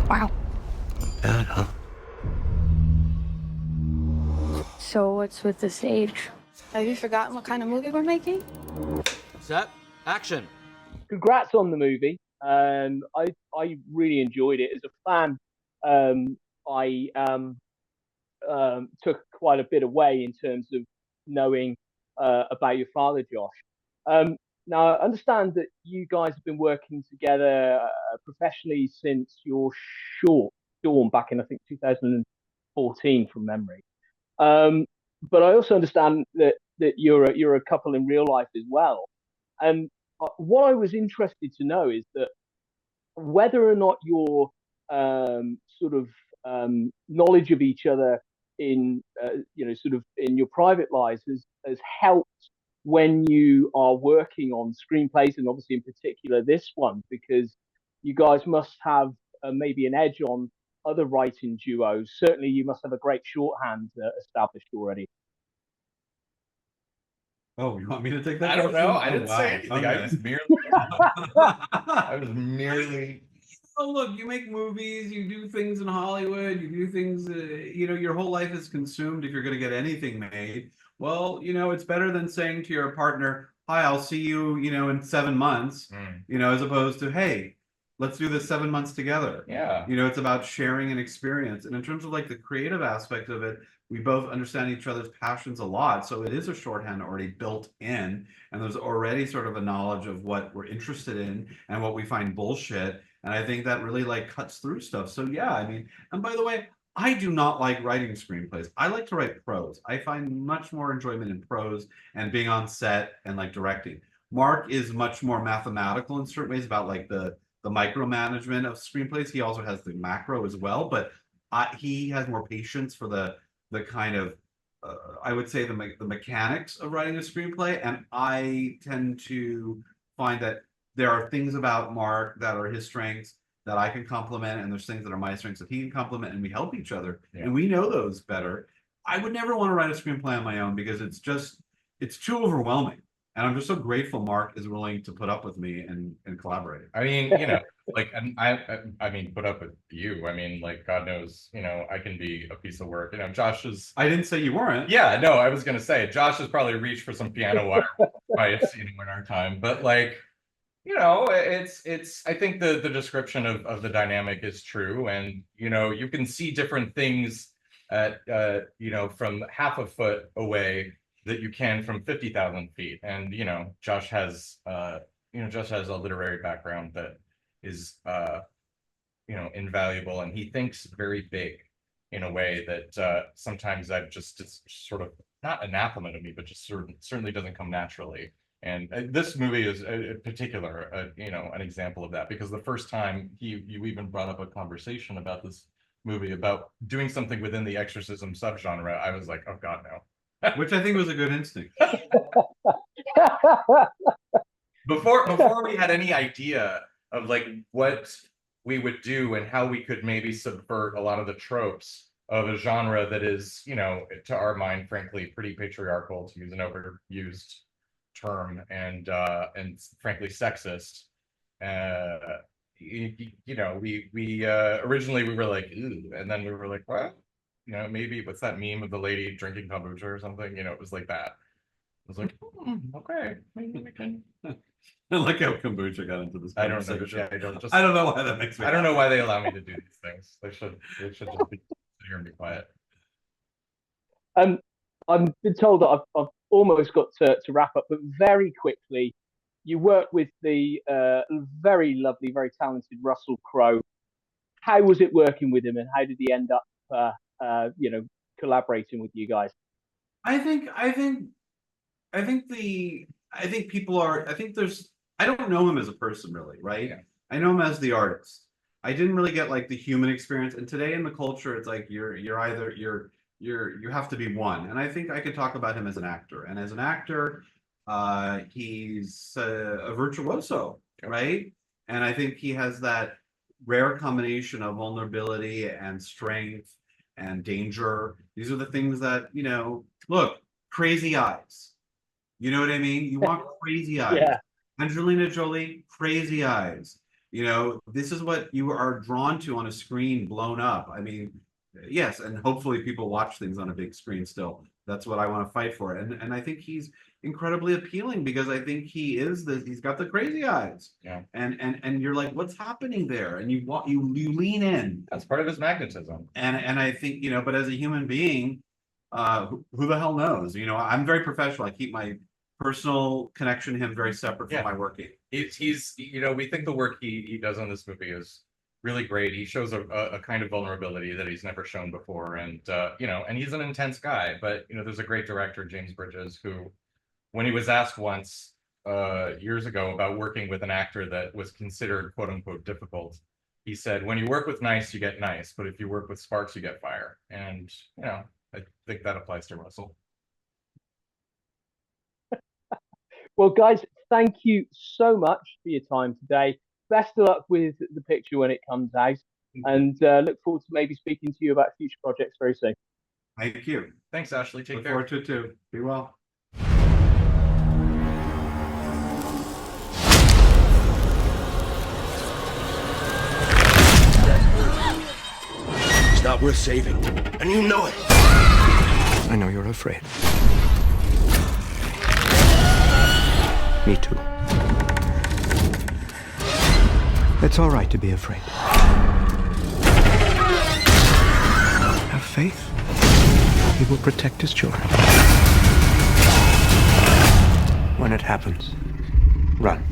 Wow. Yeah, I know. So what's with the stage? Have you forgotten what kind of movie we're making? Set, action. Congrats on the movie. I really enjoyed it as a fan. I took quite a bit away in terms of knowing about your father, Josh. Um, Now, I understand that you guys have been working together professionally since your short Dawn back in, I think, 2014 from memory. Um, but I also understand that you're a couple in real life as well. And what I was interested to know is that whether or not your sort of knowledge of each other in sort of in your private lives has helped when you are working on screenplays, and obviously in particular this one, because you guys must have maybe an edge on other writing duos. Certainly, you must have a great shorthand established already. Oh, you want me to take that? I don't question? know. I Oh, didn't wow. say anything. I Okay. was merely, I was merely. Oh, look, you make movies, you do things in Hollywood, you do things, your whole life is consumed if you're going to get anything made. Well, it's better than saying to your partner, hi, I'll see you, in 7 months, as opposed to, hey, let's do this 7 months together. Yeah. It's about sharing an experience. And in terms of like the creative aspect of it, we both understand each other's passions a lot. So it is a shorthand already built in. And there's already sort of a knowledge of what we're interested in and what we find bullshit. And I think that really like cuts through stuff. So yeah, I mean, and by the way, I do not like writing screenplays. I like to write prose. I find much more enjoyment in prose and being on set and like directing. Mark is much more mathematical in certain ways about like the micromanagement of screenplays. He also has the macro as well, but he has more patience for the kind of I would say the mechanics of writing a screenplay, and I tend to find that there are things about Mark that are his strengths that I can complement, and there's things that are my strengths that he can complement, and we help each other, and we know those better. I would never want to write a screenplay on my own because it's too overwhelming. And I'm just so grateful Mark is willing to put up with me and collaborate. I mean, like, and I mean, put up with you. I mean, like, God knows, I can be a piece of work. Josh is. I didn't say you weren't. Yeah, no, I was gonna say Josh has probably reached for some piano wire pipes, in our time, but like. It's I think the description of the dynamic is true, and you can see different things at from half a foot away that you can from 50,000 feet. And Josh has Josh has a literary background that is invaluable, and he thinks very big in a way that sometimes I've just it's sort of not anathema to me, but just certainly doesn't come naturally. And this movie is in particular, an example of that, because the first time you even brought up a conversation about this movie, about doing something within the exorcism subgenre, I was like, oh God, no. Which I think was a good instinct. Before we had any idea of like what we would do and how we could maybe subvert a lot of the tropes of a genre that is, to our mind, frankly, pretty patriarchal, to use an overused term, and frankly sexist. We originally we were like, ooh, and then we were like, what? Maybe what's that meme of the lady drinking kombucha or something? It was like that. I was like, okay, maybe we can. I like how kombucha got into this conversation. I don't know why that makes me. I don't know why they allow me to do these things. They should just be here and be quiet. I've been told that I've almost got to wrap up, but very quickly, you work with the very lovely, very talented Russell Crowe. How was it working with him, and how did he end up, collaborating with you guys? I think people are. I don't know him as a person really, right? Yeah. I know him as the artist. I didn't really get like the human experience. And today in the culture, it's like you have to be one. And I think I could talk about him as an actor. And as an actor, he's a virtuoso, right? And I think he has that rare combination of vulnerability and strength and danger. These are the things that, look, crazy eyes. You know what I mean? You want crazy eyes. Yeah. Angelina Jolie, crazy eyes. You know, this is what you are drawn to on a screen blown up. I mean, yes, and hopefully people watch things on a big screen still. That's what I want to fight for. And I think he's incredibly appealing because I think he's got the crazy eyes. Yeah. And you're like, what's happening there? And you lean in. That's part of his magnetism. And I think, you know, but as a human being, who the hell knows? You know, I'm very professional. I keep my personal connection to him very separate from my working. He's you know, we think the work he does on this movie is really great. He shows a kind of vulnerability that he's never shown before, and you know, and he's an intense guy. But you know, there's a great director, James Bridges, who, when he was asked once years ago about working with an actor that was considered quote unquote difficult, he said, "When you work with nice, you get nice, but if you work with sparks, you get fire." And you know, I think that applies to Russell. Well, guys, thank you so much for your time today. Best of luck with the picture when it comes out, and look forward to maybe speaking to you about future projects very soon. Thank you. Thanks, Ashley. Take Look care. forward to it too. Be well. He's not worth saving, and you know it. I know you're afraid. Me too. It's all right to be afraid. Have faith. He will protect his children. When it happens, run.